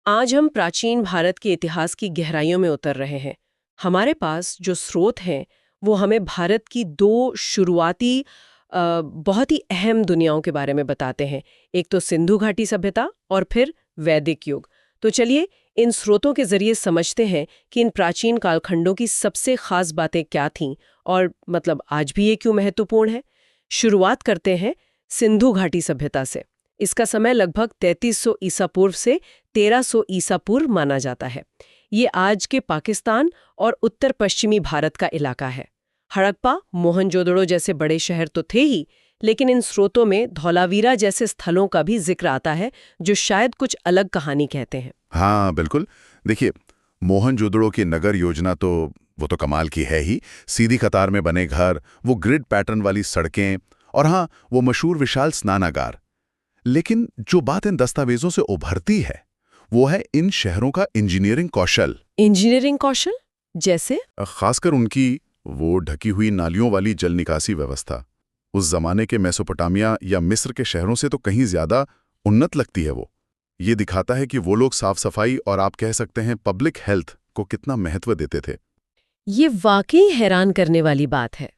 आज हम प्राचीन भारत के इतिहास की गहराइयों में उतर रहे हैं। हमारे पास जो स्रोत हैं वो हमें भारत की दो शुरुआती बहुत ही अहम दुनियाओं के बारे में बताते हैं। एक तो सिंधु घाटी सभ्यता और फिर वैदिक युग। तो चलिए इन स्रोतों के जरिए समझते हैं कि इन प्राचीन कालखंडों की सबसे खास बातें क्या थीं और मतलब आज भी ये क्यों महत्वपूर्ण है। शुरुआत करते हैं सिंधु घाटी सभ्यता से। इसका समय लगभग 3300 ईसा पूर्व से 1300 ईसा पूर्व माना जाता है। ये आज के पाकिस्तान और उत्तर पश्चिमी भारत का इलाका है। हड़प्पा, मोहनजोदड़ो जैसे बड़े शहर तो थे ही, लेकिन इन स्रोतों में धौलावीरा जैसे स्थलों का भी जिक्र आता है जो शायद कुछ अलग कहानी कहते हैं। हाँ बिल्कुल। देखिए, मोहनजोदड़ो की नगर योजना तो वो तो कमाल की है ही। सीधी कतार में बने घर, वो ग्रिड पैटर्न वाली सड़कें और हाँ, वो मशहूर विशाल स्नानागार। लेकिन जो बात इन दस्तावेजों से उभरती है वो है इन शहरों का इंजीनियरिंग कौशल। इंजीनियरिंग कौशल जैसे? खासकर उनकी वो ढकी हुई नालियों वाली जल निकासी व्यवस्था उस जमाने के मेसोपोटामिया या मिस्र के शहरों से तो कहीं ज्यादा उन्नत लगती है। वो ये दिखाता है कि वो लोग साफ सफाई और आप कह सकते हैं पब्लिक हेल्थ को कितना महत्व देते थे। ये वाकई हैरान करने वाली बात है।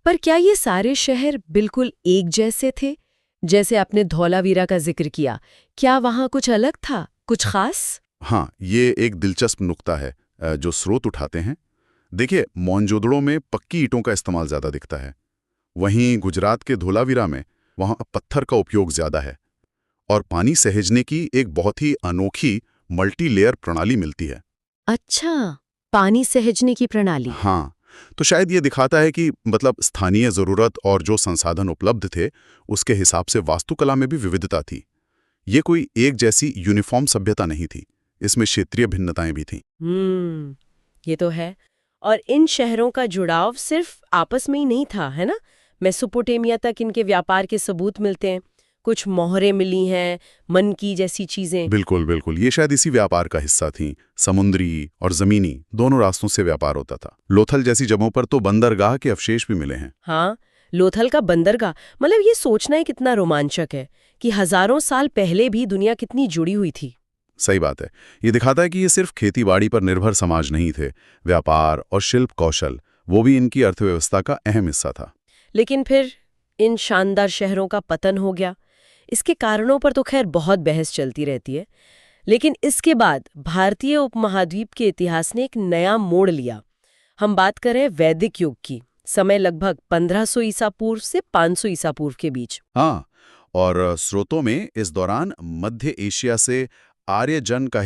पर क्या ये सारे शहर बिल्कुल एक जैसे थे? जैसे आपने धौलावीरा का जिक्र किया, क्या वहां कुछ अलग था, कुछ खास? हाँ, ये एक दिलचस्प नुक्ता है जो स्रोत उठाते हैं। देखिए, मोहनजोदड़ो में पक्की ईंटों का इस्तेमाल ज्यादा दिखता है। वहीं गुजरात के धोलावीरा में वहां पत्थर का उपयोग ज्यादा है और पानी सहेजने की एक बहुत ही अनोखी मल्टी लेयर प्रणाली मिलती है। अच्छा, पानी सहेजने की प्रणाली। हाँ, तो शायद ये दिखाता है कि मतलब स्थानीय जरूरत और जो संसाधन उपलब्ध थे उसके हिसाब से वास्तुकला में भी विविधता थी। ये कोई एक जैसी यूनिफॉर्म सभ्यता नहीं थी, इसमें क्षेत्रीय भिन्नताएं भी थीं। ये तो है। और इन शहरों का जुड़ाव सिर्फ आपस में ही नहीं था, है ना? मेसोपोटामिया तक इनके व्यापार के सबूत मिलते हैं। कुछ मोहरें मिली हैं, मन की जैसी चीजें। बिल्कुल बिल्कुल, ये शायद इसी व्यापार का हिस्सा थी। समुद्री और जमीनी दोनों रास्तों से व्यापार होता था। लोथल जैसी जगहों पर तो बंदरगाह के अवशेष भी मिले हैं। हाँ, लोथल का बंदरगाह, मतलब ये सोचना ही कितना रोमांचक है कि हजारों साल पहले भी दुनिया कितनी जुड़ी हुई थी। सही बात है। ये दिखाता है कि ये सिर्फ खेतीबाड़ी पर निर्भर समाज नहीं थे। व्यापार और शिल्प कौशल वो भी इनकी अर्थव्यवस्था का अहम हिस्सा था। लेकिन फिर इन शानदार शहरों का पतन हो गया। इसके कारणों पर तो खैर बहुत बहस चलती रहती है। लेकिन इसके बाद भारतीय उपमहाद्वीप के इतिहास ने एक नया मोड़ लिया। हम बात करें वैदिक युग की। समय लगभग 1500 ईसा पूर्व से 500 ईसा पूर्व के बीच। हाँ, और स्रोतों में इस दौरान मध्य एशिया से आर्यजन का